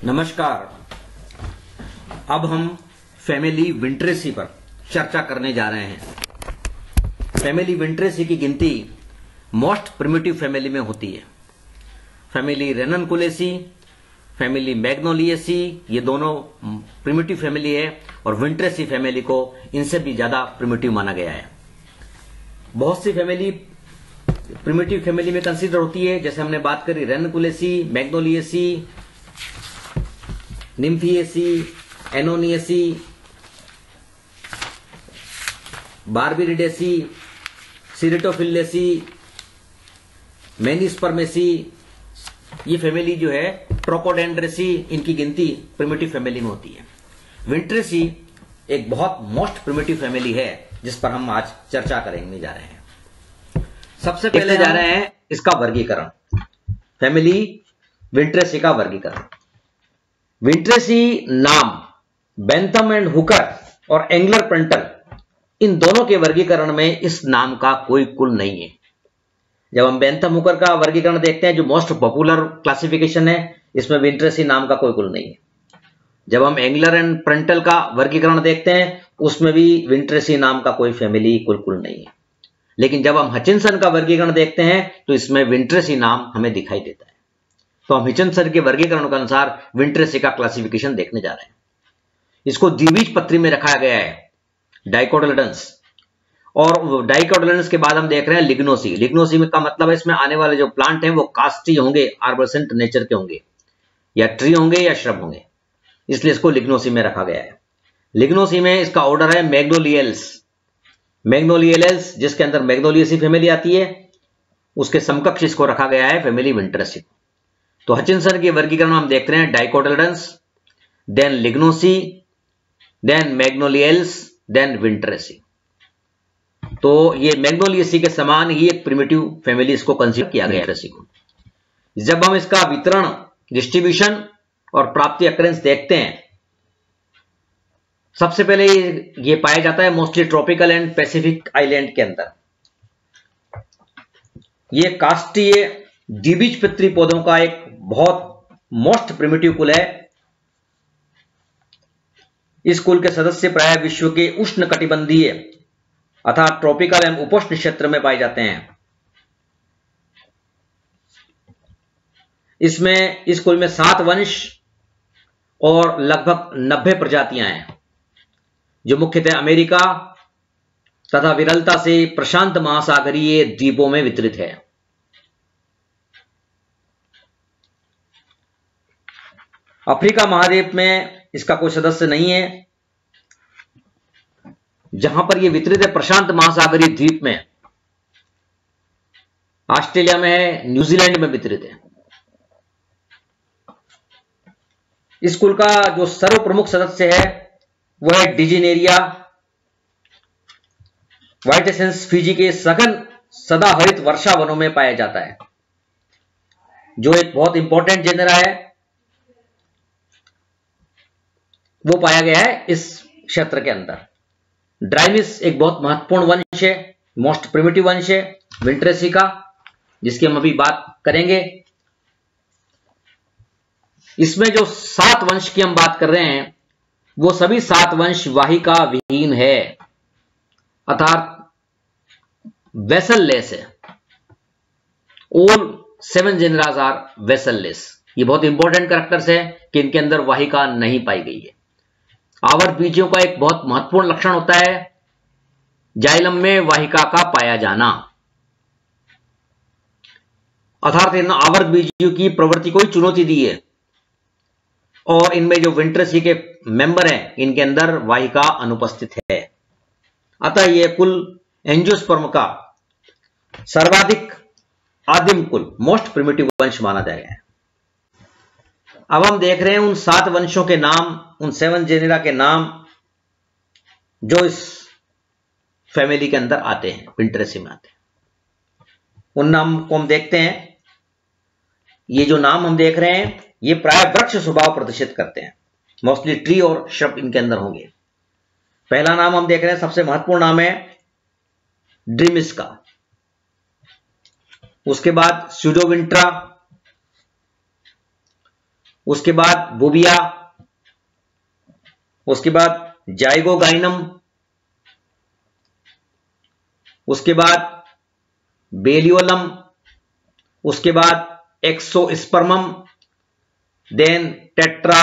नमस्कार। अब हम फैमिली विंट्रेसी पर चर्चा करने जा रहे हैं। फैमिली विंट्रेसी की गिनती मोस्ट प्रिमिटिव फैमिली में होती है। फैमिली रेननकुलेसी, फैमिली मैग्नोलिएसी, ये दोनों प्रिमिटिव फैमिली है और विंट्रेसी फैमिली को इनसे भी ज्यादा प्रिमिटिव माना गया है। बहुत सी फैमिली प्रिमिटिव फैमिली में कंसीडर होती है, जैसे हमने बात करी रेननकुलेसी, मैग्नोलिएसी, निम्फिएसी, एनोनिएसी, बार्बिरिडेसी, सिरिटोफिलेसी, मेनिस्पर्मेसी, ये फैमिली जो है ट्रोकोडेंड्रेसी, इनकी गिनती प्रिमिटिव फैमिली में होती है। विंट्रेसी एक बहुत मोस्ट प्रिमिटिव फैमिली है जिस पर हम आज चर्चा करने जा रहे हैं। सबसे पहले जा रहे हैं इसका वर्गीकरण, फैमिली विंट्रेसी का वर्गीकरण। विंट्रेसी नाम बेंथम एंड हुकर और एंगलर प्रंटल, इन दोनों के वर्गीकरण में इस नाम का कोई कुल नहीं है। जब हम बेंथम हुकर का वर्गीकरण देखते हैं, जो मोस्ट पॉपुलर क्लासिफिकेशन है, इसमें विंट्रेसी नाम का कोई कुल नहीं है। जब हम एंगलर एंड प्रंटल का वर्गीकरण देखते हैं, उसमें भी विंट्रेसी नाम का कोई फैमिली कुल नहीं है। लेकिन जब हम हचिंसन का वर्गीकरण देखते हैं तो इसमें विंट्रेसी नाम हमें दिखाई देता है। तो हम हचिंसन के वर्गीकरण के अनुसार विंट्रेसी का क्लासिफिकेशन देखने जा रहे हैं। इसको द्विबीजपत्री में रखा गया है, डाइकोटिलेडन्स, और डाइकोटिलेडन्स के बाद हम देख रहे हैं लिग्नोसी। लिग्नोसी का मतलब है इसमें आने वाले जो प्लांट हैं वो कास्टी होंगे, आर्बोरेसेंट नेचर के होंगे, या ट्री होंगे या श्रब होंगे, इसलिए इसको लिग्नोसी में रखा गया है। लिग्नोसी में इसका ऑर्डर है मैग्नोलिएल्स। मैग्नोलिएल्स जिसके अंदर मैग्नोलिएसी फैमिली आती है, उसके समकक्ष इसको रखा गया है फैमिली विंट्रेसी। तो हचिंसन के वर्गीकरण हम देख रहे हैं डाइकोटिलेडन्स, देन लिग्नोसी, देन मैग्नोलिएल्स, देन विंट्रेसी। तो ये मैग्नोलिएसी के समान ही एक प्रिमिटिव फैमिली इसको कंसीडर किया गया है। जब हम इसका वितरण, डिस्ट्रीब्यूशन और प्राप्ति अक्रेंस देखते हैं, सबसे पहले ये पाया जाता है mostly tropical and Pacific island के अंदर। ये काष्ठीय द्विबीजपत्री पौधों का एक बहुत मोस्ट प्रिमिटिव कुल है। इस कुल के सदस्य प्राय विश्व के उष्ण कटिबंधीय अर्थात ट्रॉपिकल एवं उपोष्ण क्षेत्र में पाए जाते हैं। इसमें इस कुल में 7 वंश और लगभग 90 प्रजातियां हैं, जो मुख्यतः अमेरिका तथा विरलता से प्रशांत महासागरीय द्वीपों में वितरित है। अफ्रीका महाद्वीप में इसका कोई सदस्य नहीं है। जहां पर यह वितरित है प्रशांत महासागरीय द्वीप में, ऑस्ट्रेलिया में है, न्यूजीलैंड में वितरित है। इस कुल का जो सर्वप्रमुख सदस्य है वह है डिजिनेरिया वाइटेसेंस। फिजी के सघन सदाहरित वर्षा वनों में पाया जाता है, जो एक बहुत इंपॉर्टेंट जेनरा है, वो पाया गया है इस क्षेत्र के अंदर। ड्राइमिस एक बहुत महत्वपूर्ण वंश है, मोस्ट प्रिमिटिव वंश है विंट्रेसी का, जिसकी हम अभी बात करेंगे। इसमें जो 7 वंश की हम बात कर रहे हैं, वो सभी 7 वंश वाहिका विहीन है, अर्थात वेसललेस है। All 7 genera are vesselless. ये बहुत इंपॉर्टेंट कैरेक्टर्स है कि इनके अंदर वाहिका नहीं पाई गई है। आवर्त बीजियों का एक बहुत महत्वपूर्ण लक्षण होता है जाइलम में वाहिका का पाया जाना, अर्थात इन आवर्त बीजियों की प्रवृत्ति को ही चुनौती दी है, और इनमें जो विंट्रेसी के मेंबर हैं इनके अंदर वाहिका अनुपस्थित है। अतः यह कुल एंजियोस्पर्म का सर्वाधिक आदिम कुल, मोस्ट प्रिमिटिव वंश माना जाएगा। अब हम देख रहे हैं उन 7 वंशों के नाम, उन 7 जेनेरा के नाम जो इस फैमिली के अंदर आते हैं, विंट्रेसी में आते हैं। उन नाम को हम देखते हैं। ये जो नाम हम देख रहे हैं ये प्राय वृक्ष स्वभाव प्रदर्शित करते हैं, मोस्टली ट्री और श्रब इनके अंदर होंगे। पहला नाम हम देख रहे हैं, सबसे महत्वपूर्ण नाम है ड्रीमिस का। उसके बाद स्यूडोविंट्रा, उसके बाद बुबिया, उसके बाद जाइगोगाइनम, उसके बाद बेलियोलम, उसके बाद एक्सोस्पर्मम, देन टेट्रा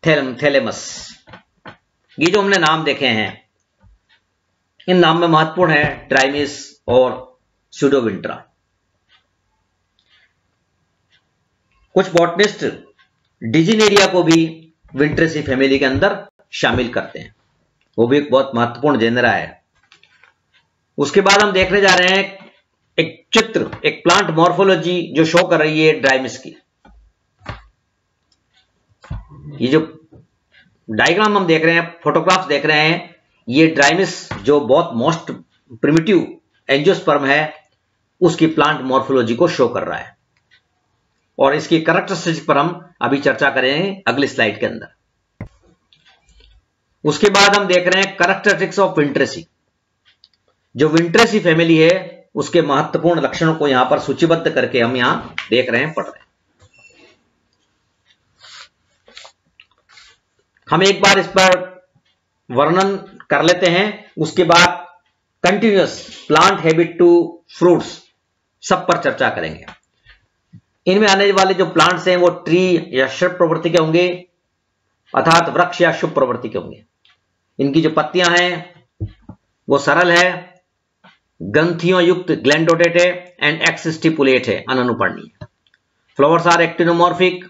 थैलेमस। ये जो हमने नाम देखे हैं, इन नाम में महत्वपूर्ण है ड्राइमिस और स्यूडोविंट्रा। कुछ बॉटनिस्ट डिजिनेरिया को भी विंट्रेसी फैमिली के अंदर शामिल करते हैं, वो भी एक बहुत महत्वपूर्ण जेनरा है। उसके बाद हम देखने जा रहे हैं एक चित्र, एक प्लांट मॉर्फोलॉजी जो शो कर रही है ड्राइमिस की। ये जो डायग्राम हम देख रहे हैं, फोटोग्राफ्स देख रहे हैं, ये ड्राइमिस जो बहुत मोस्ट प्रिमिटिव एंजियोस्पर्म है उसकी प्लांट मॉर्फोलॉजी को शो कर रहा है, और इसकी कैरेक्टरिस्टिक्स पर हम अभी चर्चा करेंगे अगली स्लाइड के अंदर। उसके बाद हम देख रहे हैं कैरेक्टरिस्टिक्स ऑफ विंट्रेसी। जो विंट्रेसी फैमिली है उसके महत्वपूर्ण लक्षणों को यहां पर सूचीबद्ध करके हम यहां देख रहे हैं, पढ़ रहे हैं। हम एक बार इस पर वर्णन कर लेते हैं, उसके बाद continuous plant habit to fruits सब पर चर्चा करेंगे। इनमें आने वाले जो प्लांट्स हैं वो ट्री या श्रब प्रवृत्ति के होंगे, अर्थात वृक्ष या शुभ प्रवृत्ति के होंगे। इनकी जो पत्तियां हैं वो सरल है, ग्रंथियों युक्त ग्लैंडोडेट है एंड एक्स स्टिपुलेट है, अननुपर्णीय। Flowers are actinomorphic,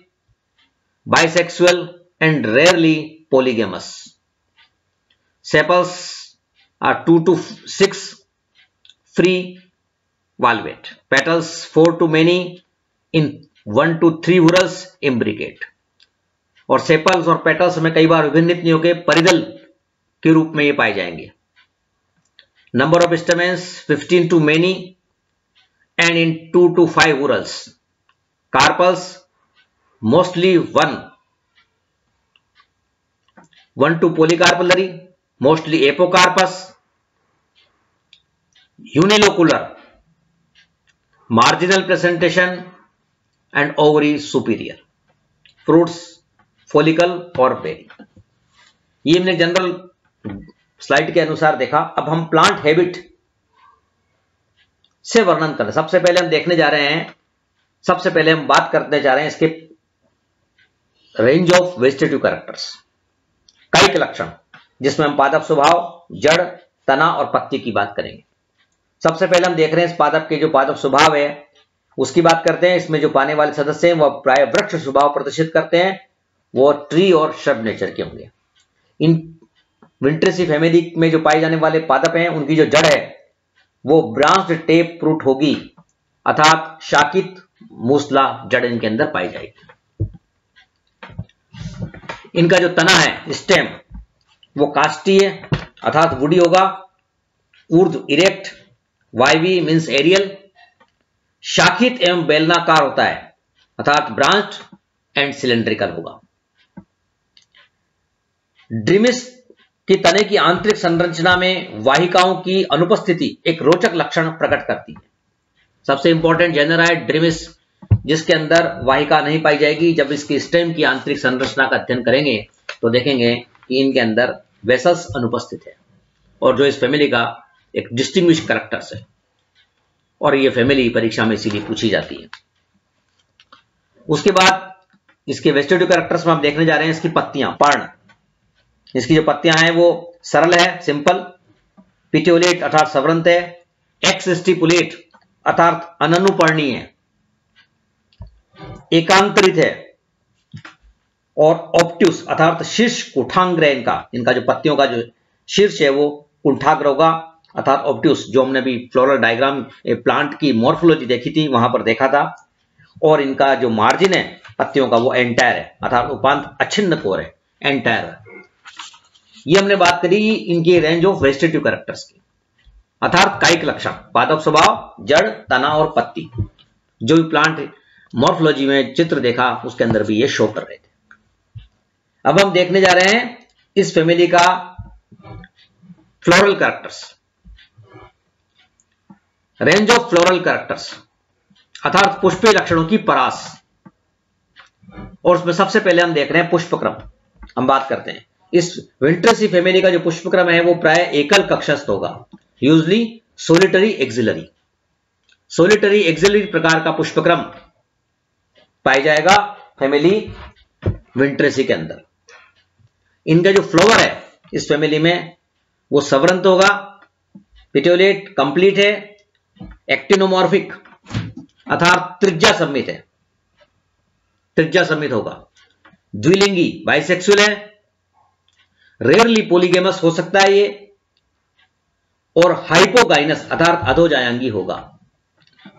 bisexual and rarely polygamous. Sepals are 2 to 6 free valvate. Petals 4 to many in 1 to 3 whorls imbricate. और सेपल्स और पेटल्स में कई बार विभिन्न नीतियों के परिदल के रूप में ये पाए जाएंगे। Number of stamens 15 to many and in 2 to 5 whorls. Carpels mostly 1 to polycarpellary, mostly apocarpus, unilocular, marginal presentation and ovary superior, fruits follicle और berry। ये हमने जनरल स्लाइड के अनुसार देखा। अब हम प्लांट हैबिट से वर्णन करें। सबसे पहले हम देखने जा रहे हैं, सबसे पहले हम बात करने जा रहे हैं इसके रेंज ऑफ वेजिटेटिव कैरेक्टर्स, कायिक लक्षण, जिसमें हम पादप स्वभाव, जड़, तना और पत्ती की बात करेंगे। सबसे पहले हम देख रहे हैं इस पादप के जो पादप स्वभाव है उसकी बात करते हैं। इसमें जो पाने वाले सदस्य हैं वह प्राय वृक्ष स्वभाव प्रदर्शित करते हैं, वो ट्री और श्रब नेचर के होंगे। इन विंट्रेसी फैमिली में जो पाए जाने वाले पादप हैं उनकी जो जड़ है वो ब्रांच्ड टेप रूट होगी, अर्थात शाखित मूसला जड़ इनके अंदर पाई जाएगी। इनका जो तना है, स्टेम, वो काष्ठीय अर्थात वुडी होगा, ऊर्ध्व इरेक्ट, वायवी मीन्स एरियल, शाखित एवं बेलनाकार होता है अर्थात ब्रांच्ड एंड सिलेंड्रिकल होगा। ड्रीमिस की तने की आंतरिक संरचना में वाहिकाओं की अनुपस्थिति एक रोचक लक्षण प्रकट करती है। सबसे इंपॉर्टेंट जेनरा है ड्रीमिस, जिसके अंदर वाहिका नहीं पाई जाएगी। जब इसकी स्टेम की आंतरिक संरचना का अध्ययन करेंगे तो देखेंगे कि इनके अंदर वेसल्स अनुपस्थित है, और जो इस फैमिली का एक डिस्टिंग्विश कैरेक्टर्स है, और ये फैमिली परीक्षा में इसीलिए पूछी जाती है। उसके बाद इसके वेजिटेटिव कैरेक्टर्स में हम देखने जा रहे हैं इसकी पत्तियां, पर्ण। इसकी जो पत्तियां हैं वो सरल है, सिंपल, पिटियोलेट अर्थात सवृंत है, एक्स स्टिपुलेट अर्थात अननुपर्णीय है, एकांतरित है, और ऑप्ट्यूस अर्थात शीर्ष कुंठाग्र इनका जो पत्तियों का जो शीर्ष है वो कुंठाग्र होगा, अर्थात ऑप्ट्यूस, जो हमने भी फ्लोरल डायग्राम प्लांट की मॉर्फोलॉजी देखी थी वहां पर देखा था। और इनका जो मार्जिन है पत्तियों का वो एंटायर है, अर्थात उपांत अछिन्न कोर है, एंटायर है। ये हमने बात करी इनकी रेंज ऑफ वेजिटेटिव कैरेक्टर्स की, अर्थात कायिक लक्षण, पादप स्वभाव, जड़, तना और पत्ती। जो भी प्लांट मॉर्फोलॉजी में चित्र देखा उसके अंदर भी ये शो कर रहे थे। अब हम देखने जा रहे हैं इस फैमिली का floral characters, range of floral characters, अर्थात पुष्पीय लक्षणों की परास। और उसमें सबसे पहले हम देख रहे हैं पुष्पक्रम। हम बात करते हैं इस विंट्रेसी फैमिली का जो पुष्पक्रम है वो प्राय एकल कक्षस्थ होगा, usually solitary axillary. Solitary axillary प्रकार का पुष्पक्रम पाया जाएगा फैमिली विंट्रेसी के अंदर। इनका जो फ्लावर है इस फैमिली में वो सवरंत होगा, पिट्यूलेट कंप्लीट है, एक्टिनोमॉर्फिक अर्थात त्रिज्या सम्मित है, त्रिज्या सम्मित होगा, द्विलिंगी बाइसेक्सुअल है, रेयरली पोलीगेमस हो सकता है ये, और हाइपोगाइनस अर्थात अधोजायांगी होगा।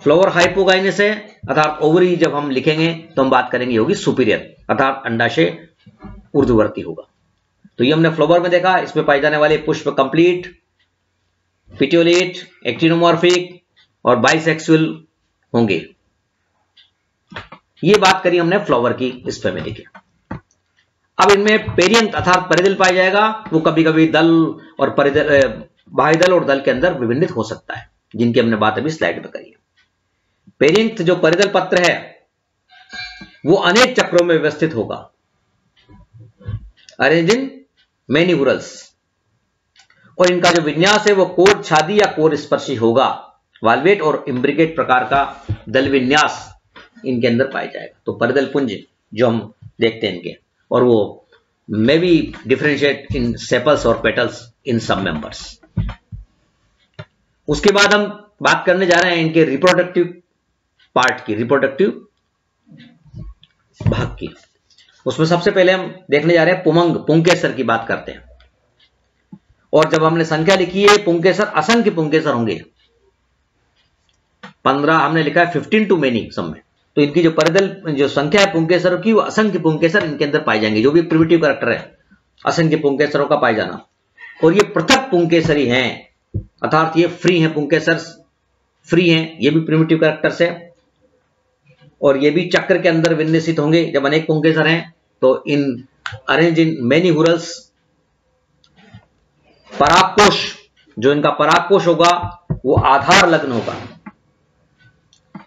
फ्लावर हाइपोगाइनस है अर्थात ओवरी जब हम लिखेंगे तो हम बात करेंगे होगी सुपीरियर अर्थात अंडाशय ऊर्ध्ववर्ती होगा। तो ये हमने फ्लावर में देखा, इसमें पाए जाने वाले पुष्प कंप्लीट, पिट्यूलेट, एक्टिनोमॉर्फिक और बाइसेक्सुअल होंगे। ये बात करी हमने फ्लावर की इस फैमिली की। अब इनमें पेरियंथ अर्थात परिदल पाया जाएगा, वो कभी कभी दल और परिदल, बाह्यदल और दल के अंदर विभिन्नित हो सकता है, जिनकी हमने बात अभी स्लाइड में करी है। पेरियंथ जो परिदल पत्र है वो अनेक चक्रों में व्यवस्थित होगा, अरेंज इन मेनी वुरल्स, और इनका जो विन्यास है वो कोर छादी या कोर स्पर्शी होगा। वाल्वेट और इम्ब्रिकेट प्रकार का दल विन्यास इनके अंदर पाया जाएगा। तो परिदल पुंज जो हम देखते हैं इनके, और वो may be differentiate in sepals और पेटल्स इन सम मेंबर्स। उसके बाद हम बात करने जा रहे हैं इनके रिप्रोडक्टिव पार्ट की, रिप्रोडक्टिव भाग की। उसमें सबसे पहले हम देखने जा रहे हैं पुमंग, पुंकेसर की बात करते हैं। और जब हमने संख्या लिखी है पुंकेसर, असंख्य पुंकेसर होंगे, 15 हमने लिखा है 15 टू मेनी सब में। तो इनकी जो परिदल जो संख्या है पुंकेसरों की वो असंख्य पुंकेसर इनके अंदर पाए जाएंगे, जो भी प्रिमिटिव कैरेक्टर है असंख्य पुंकेसरों का पाए जाना। और ये पृथक पुंकेसरी हैं अर्थात ये फ्री हैं, पुंकेसर फ्री हैं, ये भी प्रिमिटिव कैरेक्टर्स है, और ये भी चक्र के अंदर विन्यासित होंगे। जब अनेक पुंकेसर हैं तो इन अरेंज इन मेनी वुरल्स। परागकोश, जो इनका परागकोश होगा वो आधार लग्न होगा।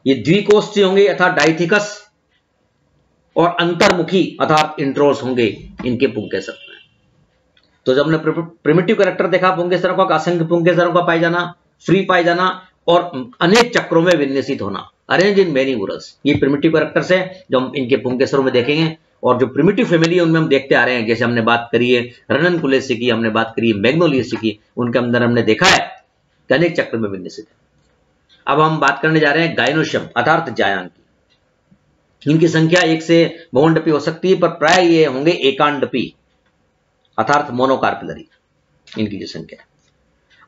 ये द्विकोष्ठी होंगे अर्थात डाइथिकस, और अंतर्मुखी अर्थात इंट्रोल्स होंगे इनके पुंकेसर में। तो जब हमने प्रिमिटिव कैरेक्टर देखा पुंकेसरों का, असंख्य पुंकेसरों का पाए जाना, फ्री पाए जाना और अनेक चक्रों में विन्यासित होना, अरेंज इन मेनी वुरल्स, ये प्रिमिटिव कैरेक्टर्स है जो हम इनके पुंकेसरों में देखेंगे। और जो प्रिमिटिव फैमिली है उनमें हम देखते आ रहे हैं, जैसे हमने बात करी है रननकुलेसी की, हमने बात करी है मैग्नोलियसी की, उनके अंदर हमने देखा है कि अनेक चक्र में विन्यासित है। अब हम बात करने जा रहे हैं गायनोशियम अर्थात जायांग की। इनकी संख्या 1 से बहुंडपी हो सकती है, पर प्राय ये होंगे एकांडपी अर्थात मोनोकार्पिलरी इनकी जो संख्या है।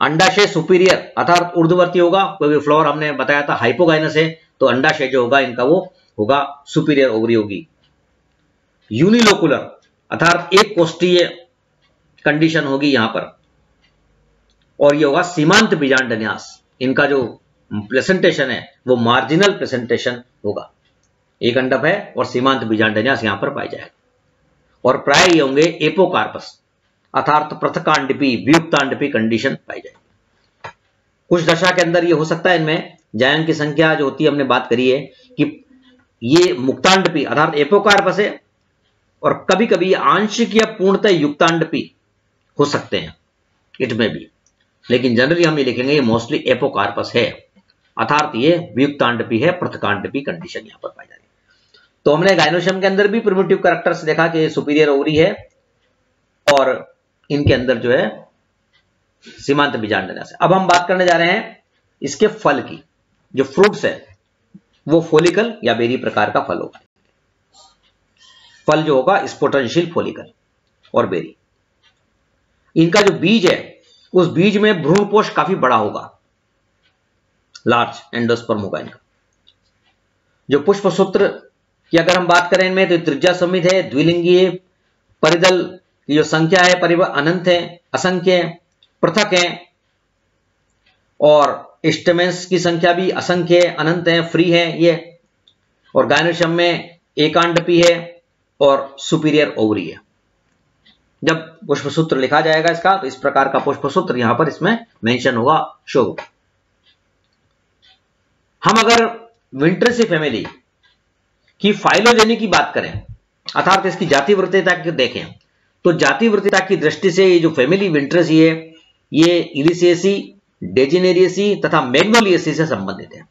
अंडाशय सुपीरियर अर्थात ऊर्ध्ववर्ती होगा, क्योंकि फ्लोर हमने बताया था हाइपोगाइनस है, तो अंडाशय जो होगा इनका वो होगा सुपीरियर ओवरी होगी। यूनिलोकुलर अर्थात एक कोष्ठीय कंडीशन होगी यहां पर, और ये होगा सीमांत बीजांडन्यास। इनका जो प्रेजेंटेशन है वो मार्जिनल प्रेजेंटेशन होगा, एक अंडप है और सीमांत बीजांडन्यास यहां पर पाया जाएगा। और प्राय ये होंगे एपोकार्पस अर्थात पृथकांडपी व्युक्तांडपी कंडीशन पाई जाएगी। कुछ दशा के अंदर ये हो सकता है इनमें जायंग की संख्या जो होती है, हमने बात करी है कि ये मुक्तांडपी अर्थात एपोकार्पस है, और कभी कभी आंशिक या पूर्णतः युक्तांडपी हो सकते हैं इट में भी, लेकिन जनरली हम ये लिखेंगे ये मोस्टली एपोकार्पस है अर्थात ये व्युक्तांडपी है, पृथकांडपी कंडीशन यहां पर पाई जा रही है। तो हमने गायनोशियम के अंदर भी प्रिमिटिव कैरेक्टर्स देखा कि सुपीरियर ओवरी है, और इनके अंदर जो है सीमांत बीजांडन्यास है। अब हम बात करने जा रहे हैं इसके फल की। जो फ्रूट्स है वो फोलिकल या बेरी प्रकार का फल होगा। फल जो होगा स्पोटेंशियल फोलिकल और बेरी। इनका जो बीज है उस बीज में भ्रूणपोष काफी बड़ा होगा, लार्ज एंडोस्पर्म होगा इनका। जो पुष्पसूत्र की अगर हम बात करें इनमें तो त्रिज्या सम्मित है, द्विलिंगी है, परिदल की जो संख्या है परिवह अनंत है, असंख्य है, पृथक है, और स्टेमेंस की संख्या भी असंख्य है, अनंत है, फ्री है ये। और गायनोशियम में एकांडपी है और सुपीरियर ओवरी है। जब पुष्पसूत्र लिखा जाएगा इसका तो इस प्रकार का पुष्पसूत्र यहां पर इसमें मेंशन होगा, शो होगा। हम अगर विंट्रेसी फैमिली की फाइलोजेनी की बात करें अर्थात इसकी जाति वृत्तीयता को देखें तो जाति वृत्तीयता की दृष्टि से ये जो फैमिली विंट्रेसी है ये इलिसिएसी, डेजिनेरिएसी तथा मैग्नोलिएसी से संबंधित है।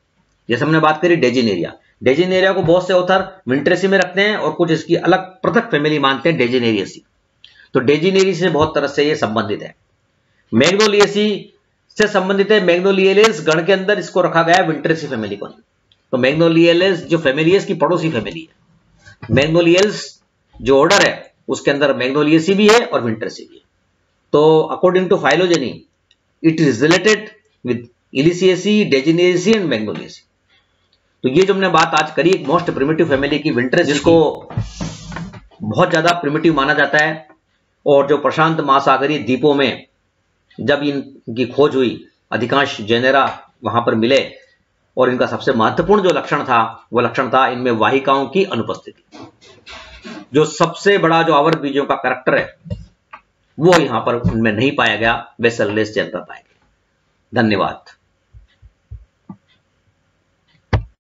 जैसे हमने बात करी डेजिनेरिया को बहुत से ऑथर विंट्रेसी में रखते हैं और कुछ इसकी अलग पृथक फैमिली मानते हैं डेजिनेरिएसी। तो डेजिनेरिएसी से बहुत तरह से ये संबंधित है। मैग्नोलिएसी से संबंधित है, मैग्नोलिएलेस गण के अंदर इसको रखा गया है विंट्रेसी फैमिली को। तो मैग्नोलिएलेस जो फैमिली है इसकी पड़ोसी फैमिली है। मैग्नोलिएल्स जो ऑर्डर है उसके अंदर मैग्नोलिएसी भी है और विंट्रेसी भी है। तो according to phylogeny it is related with Illiciaceae, Degeneriaceae and Magnoliaceae. तो ये जो हमने बात आज करी एक मोस्ट प्रिमिटिव फैमिली की विंट्रेसी, जिसको बहुत ज्यादा प्रिमिटिव माना जाता है और जो प्रशांत महासागरीय द्वीपों में जब इनकी खोज हुई अधिकांश जेनेरा वहां पर मिले और इनका सबसे महत्वपूर्ण जो लक्षण था वो लक्षण था इनमें वाहिकाओं की अनुपस्थिति। जो सबसे बड़ा जो आवर्त बीजों का करैक्टर है वो यहां पर उनमें नहीं पाया गया, वे सेलुलोज चैन पर पाए गए। धन्यवाद।